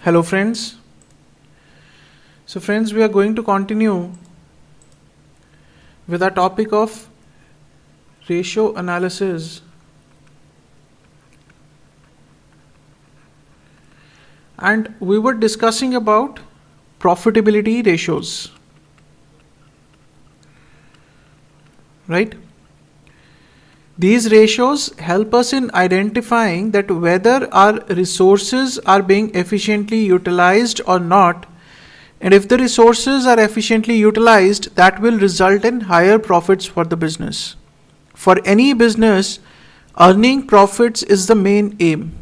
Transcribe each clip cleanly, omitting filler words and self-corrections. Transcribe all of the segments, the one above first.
Hello friends. So friends, we are going to continue with our topic of ratio analysis, and we were discussing about profitability ratios, right? These ratios help us in identifying that whether our resources are being efficiently utilized or not. And if the resources are efficiently utilized, that will result in higher profits for the business. For any business, earning profits is the main aim,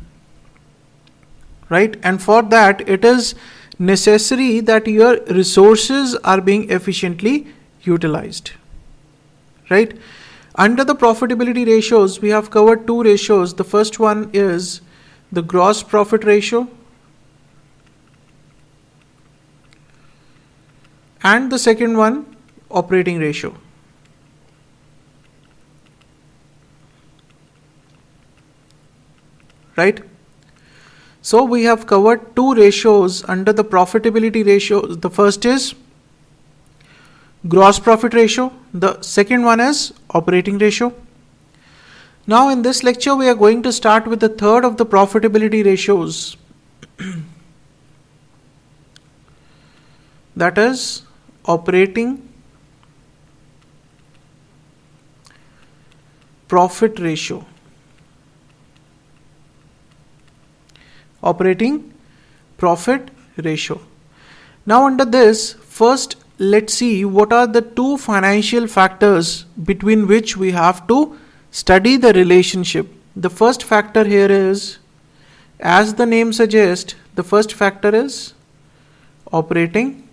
right? And for that, it is necessary that your resources are being efficiently utilized, right? Under the profitability ratios, we have covered two ratios. The first one is the gross profit ratio, and the second one, operating ratio. Right? So we have covered two ratios under the profitability ratios. The first is gross profit ratio. The second one is operating ratio. Now in this lecture, we are going to start with the third of the profitability ratios. That is operating profit ratio. Operating profit ratio. Now under this, first let's see what are the two financial factors between which we have to study the relationship. The first factor here is, as the name suggests, the first factor is operating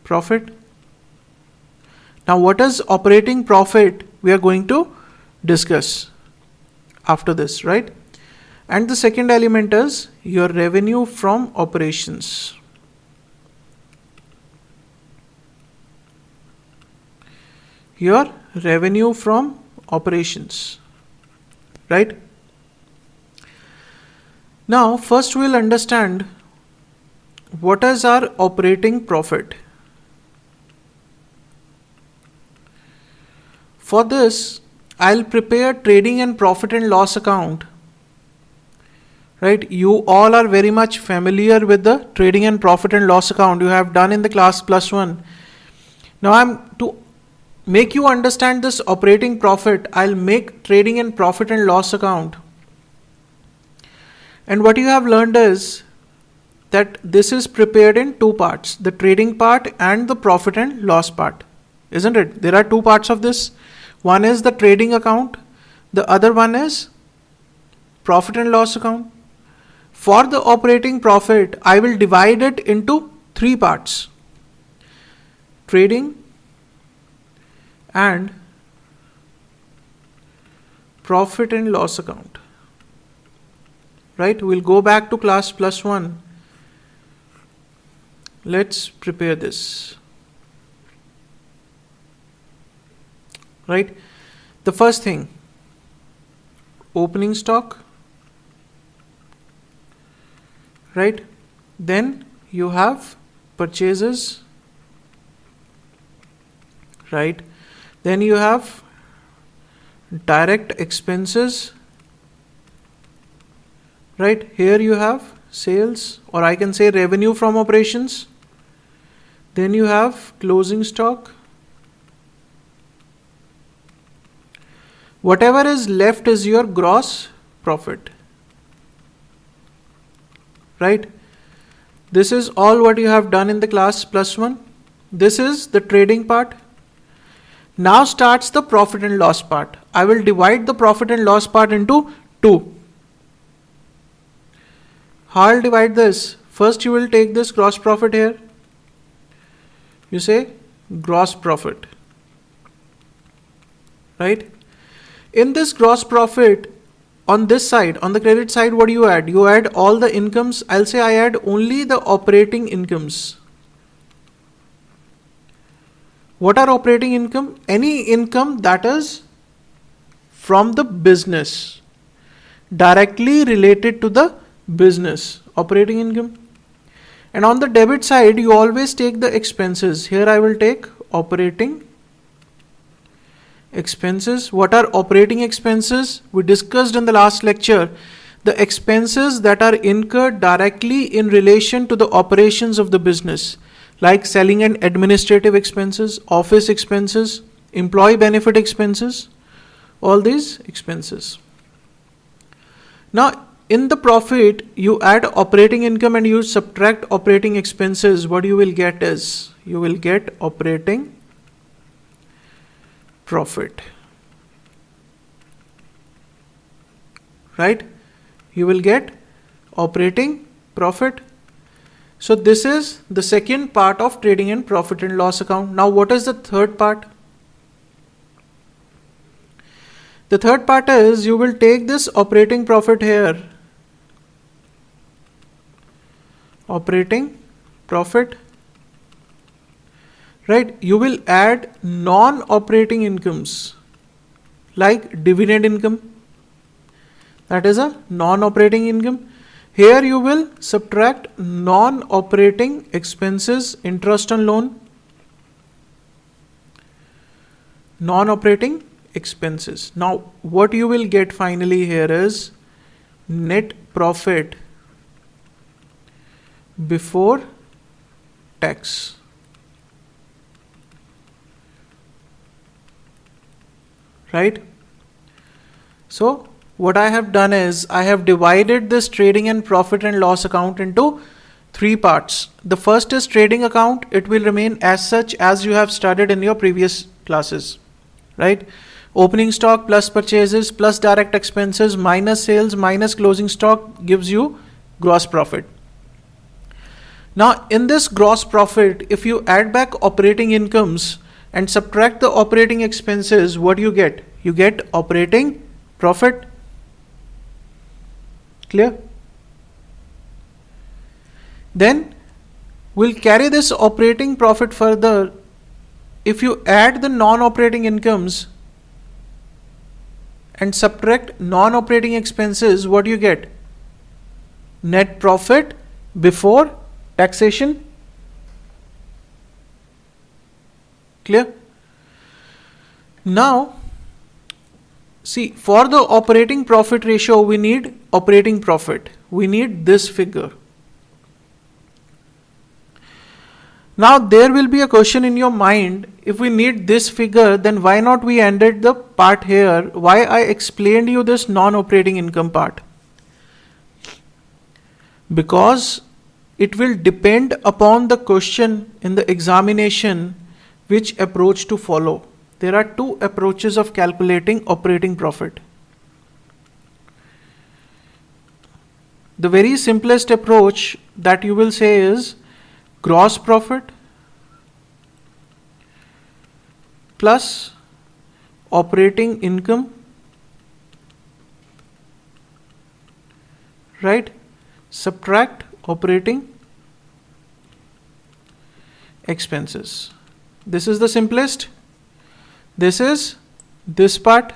profit. Now what is operating profit? We are going to discuss after this, right? And the second element is your revenue from operations. Your revenue from operations, right? Now first we'll understand what is our operating profit. For this, I'll prepare trading and profit and loss account. Right? You all are very much familiar with the trading and profit and loss account. You have done in the class +1. Now to make you understand this operating profit, I'll make trading and profit and loss account. And what you have learned is that this is prepared in two parts, the trading part and the profit and loss part. Isn't it? There are two parts of this. One is the trading account. The other one is profit and loss account. For the operating profit, I will divide it into three parts: trading and profit and loss account. Right? We'll go back to class +1. Let's prepare this. Right? The first thing, opening stock. Right? Then you have purchases. Right? Then you have direct expenses. Right? Here you have sales, or I can say revenue from operations. Then you have closing stock. Whatever is left is your gross profit. Right? This is all what you have done in the class +1. This is the trading part. Now starts the profit and loss part. I will divide the profit and loss part into two. How I'll divide this? First you will take this gross profit here. You say gross profit. Right? In this gross profit, on this side, on the credit side, what do you add? You add all the incomes. I'll say I add only the operating incomes. What are operating income? Any income that is from the business, directly related to the business, operating income. And on the debit side, you always take the expenses. Here I will take operating expenses. What are operating expenses? We discussed in the last lecture the expenses that are incurred directly in relation to the operations of the business, like selling and administrative expenses, office expenses, employee benefit expenses, all these expenses. Now, in the profit, you add operating income and you subtract operating expenses. What you will get is, you will get operating profit. Right? You will get operating profit. So this is the second part of trading and profit and loss account. Now what is the third part? The third part is, you will take this operating profit here, operating profit, right? You will add non-operating incomes like dividend income, that is a non-operating income. Here you will subtract non-operating expenses, interest on loan, non-operating expenses. Now what you will get finally here is net profit before tax. Right? So what I have done is, I have divided this trading and profit and loss account into three parts. The first is trading account. It will remain as such as you have studied in your previous classes. Right? Opening stock plus purchases plus direct expenses minus sales minus closing stock gives you gross profit. Now in this gross profit, if you add back operating incomes and subtract the operating expenses, what do you get? You get operating profit. Clear? Then we'll carry this operating profit further. If you add the non-operating incomes and subtract non-operating expenses, what do you get? Net profit before taxation. Clear? Now, see, for the operating profit ratio, we need operating profit. We need this figure. Now there will be a question in your mind, if we need this figure, then why not we ended the part here? Why I explained you this non-operating income part? Because it will depend upon the question in the examination which approach to follow. There are two approaches of calculating operating profit. The very simplest approach that you will say is gross profit plus operating income, right? Subtract operating expenses. This is the simplest. This is this part,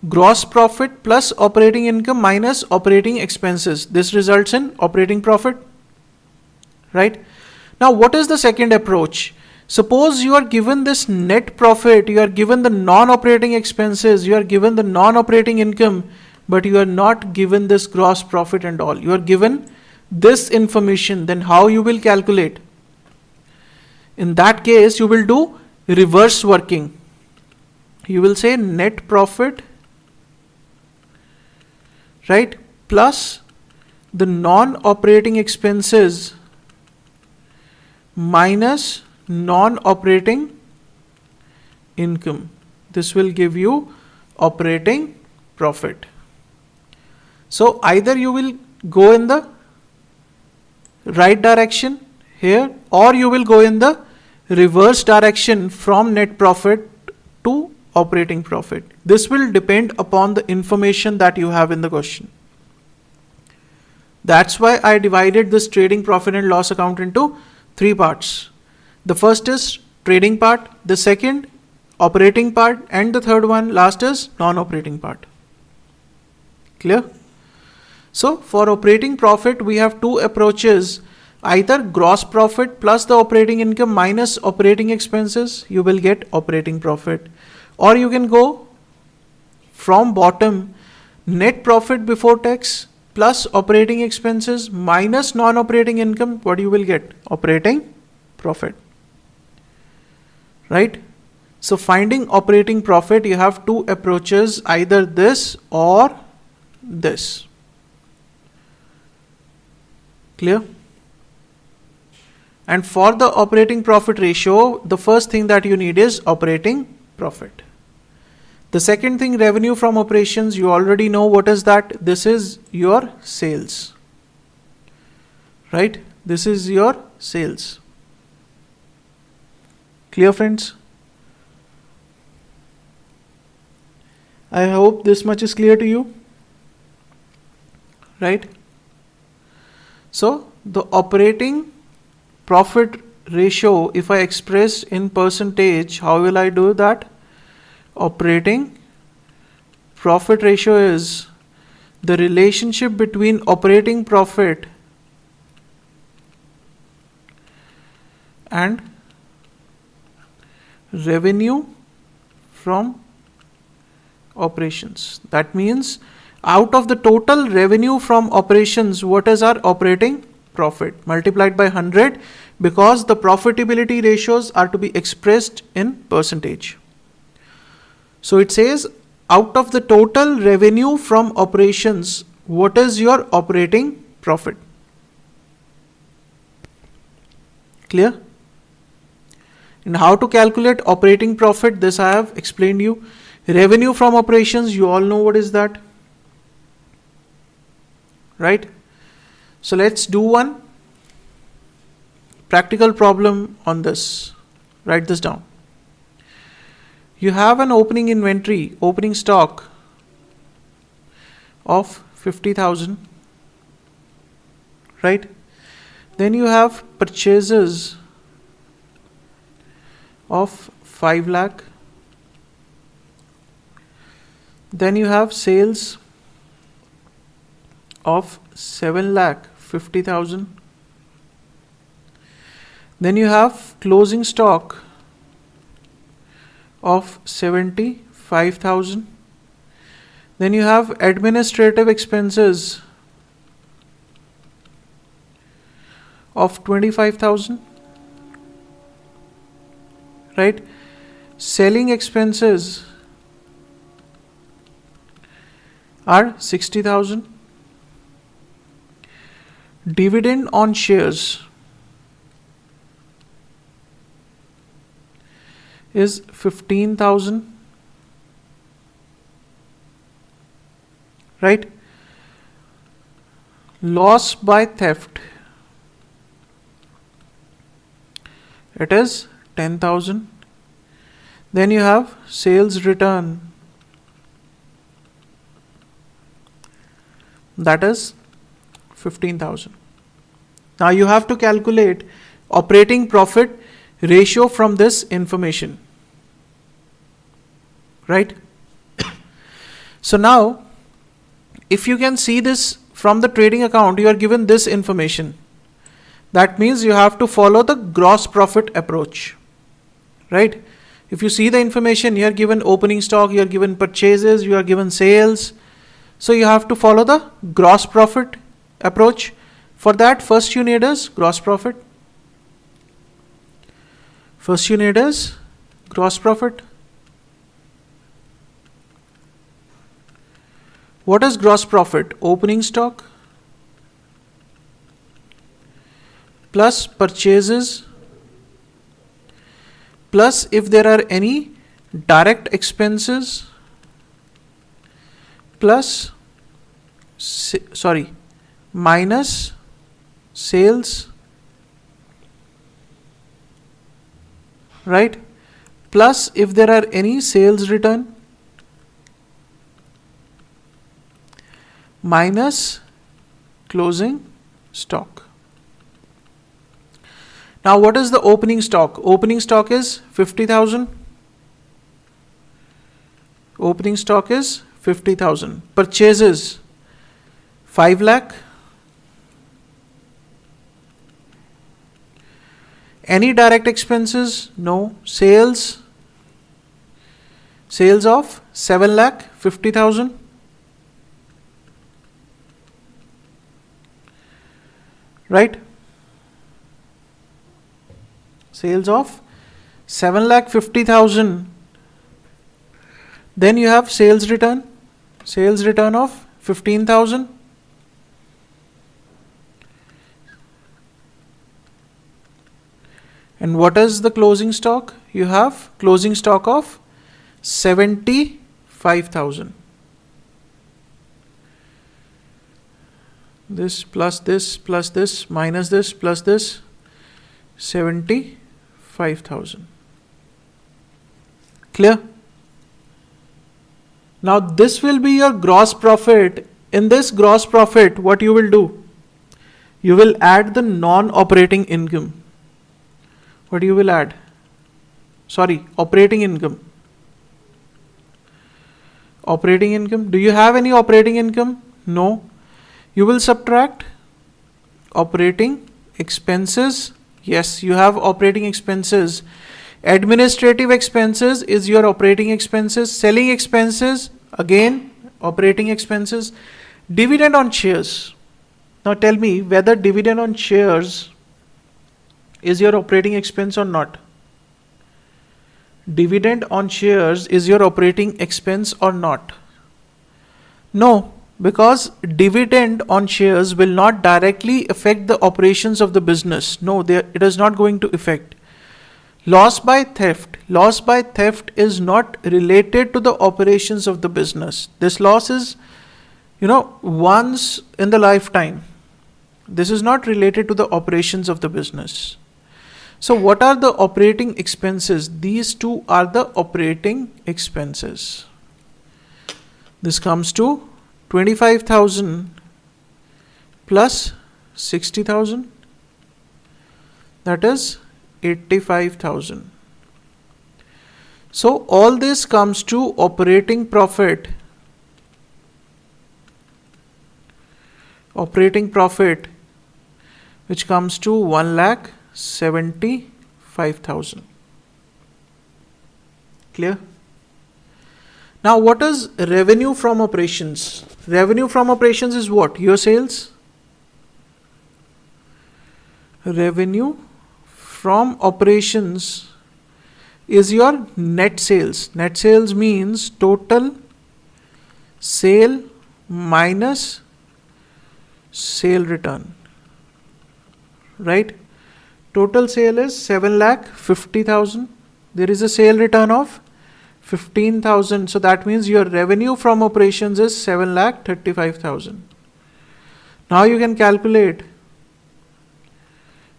gross profit plus operating income minus operating expenses. This results in operating profit, right? Now what is the second approach? Suppose you are given this net profit, you are given the non-operating expenses, you are given the non-operating income, but you are not given this gross profit and all. You are given this information, then how you will calculate? In that case, you will do reverse working. You will say net profit, right, plus the non-operating expenses minus non-operating income. This will give you operating profit. So either you will go in the right direction here, or you will go in the reverse direction from net profit to operating profit. This will depend upon the information that you have in the question. That's why I divided this trading profit and loss account into three parts. The first is trading part, the second operating part, and the third one last is non-operating part. Clear? So for operating profit, we have two approaches. Either gross profit plus the operating income minus operating expenses, you will get operating profit. Or you can go from bottom, net profit before tax plus operating expenses minus non-operating income, what you will get? Operating profit. Right? So finding operating profit, you have two approaches, either this or this. Clear? And for the operating profit ratio, the first thing that you need is operating profit. The second thing, revenue from operations, you already know what is that. This is your sales. Right? This is your sales. Clear, friends? I hope this much is clear to you. Right? So, the operating profit ratio, if I express in percentage, how will I do that? Operating profit ratio is the relationship between operating profit and revenue from operations. That means out of the total revenue from operations, what is our operating profit multiplied by 100, because the profitability ratios are to be expressed in percentage. So it says out of the total revenue from operations, what is your operating profit? Clear? And how to calculate operating profit, this I have explained you. Revenue from operations, you all know what is that. Right? So let's do one practical problem on this. Write this down. You have an opening inventory, opening stock of 50,000. Right? Then you have purchases of 5 lakh. Then you have sales of 7,50,000. Then you have closing stock of 75,000. Then you have administrative expenses of 25,000. Right? Selling expenses are 60,000. Dividend on shares is 15,000. Right? Loss by theft, it is 10,000. Then you have sales return, that is 15,000. Now you have to calculate operating profit ratio from this information. Right? So now, if you can see this from the trading account, you are given this information. That means you have to follow the gross profit approach. Right? If you see the information, you are given opening stock, you are given purchases, you are given sales. So you have to follow the gross profit approach. For that, first you need is gross profit. First you need is gross profit. What is gross profit? Opening stock plus purchases plus if there are any direct expenses plus minus sales, right, plus if there are any sales return minus closing stock. Now what is the opening stock? Opening stock is 50,000. Opening stock is 50,000. Purchases 5 lakh. Any direct expenses? No. Sales of 7,50,000. Right? Sales of 7,50,000. Then you have sales return of 15,000. And what is the closing stock? You have closing stock of 75,000. This plus this plus this minus this plus this, 75,000. Clear? Now this will be your gross profit. In this gross profit, what you will do? You will add the non-operating income. What you will add? Operating income. Operating income. Do you have any operating income? No. You will subtract operating expenses. Yes, you have operating expenses. Administrative expenses is your operating expenses. Selling expenses, again, operating expenses. Dividend on shares. Now tell me whether dividend on shares is your operating expense or not. Dividend on shares is your operating expense or not? No, because dividend on shares will not directly affect the operations of the business. No, it is not going to affect. Loss by theft is not related to the operations of the business. This loss is, once in the lifetime. This is not related to the operations of the business. So what are the operating expenses? These two are the operating expenses. This comes to 25,000 plus 60,000. That is 85,000. So all this comes to operating profit. Operating profit, which comes to 1,75,000. Clear? Now what is revenue from operations? Revenue from operations is what? Your sales. Revenue from operations is your net sales. Net sales means total sale minus sale return. Right? Total sale is 7,50,000. There is a sale return of 15,000. So that means your revenue from operations is 7,35,000. Now you can calculate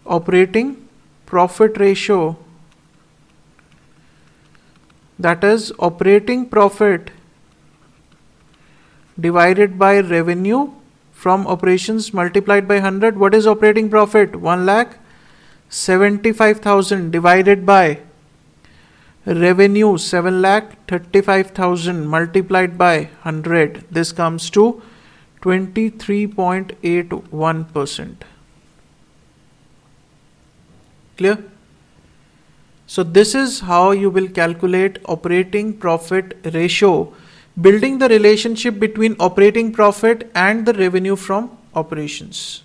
operating profit ratio. That is operating profit divided by revenue from operations multiplied by 100. What is operating profit? 1,75,000 divided by revenue 7,35,000 multiplied by 100. This comes to 23.81%. Clear? So this is how you will calculate operating profit ratio, building the relationship between operating profit and the revenue from operations.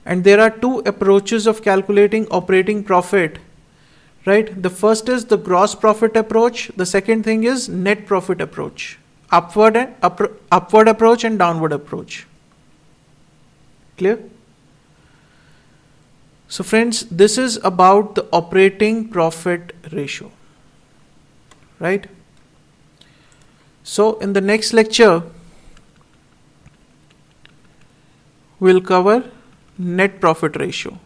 And there are two approaches of calculating operating profit. Right? The first is the gross profit approach. The second thing is net profit approach. Upward approach and downward approach. Clear? So friends, this is about the operating profit ratio. Right? So in the next lecture, we'll cover net profit ratio.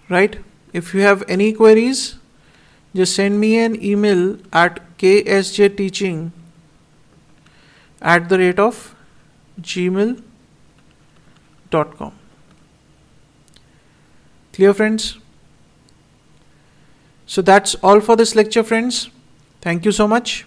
Right? If you have any queries, just send me an email at ksjteaching@gmail.com. Clear, friends? So that's all for this lecture, friends. Thank you so much.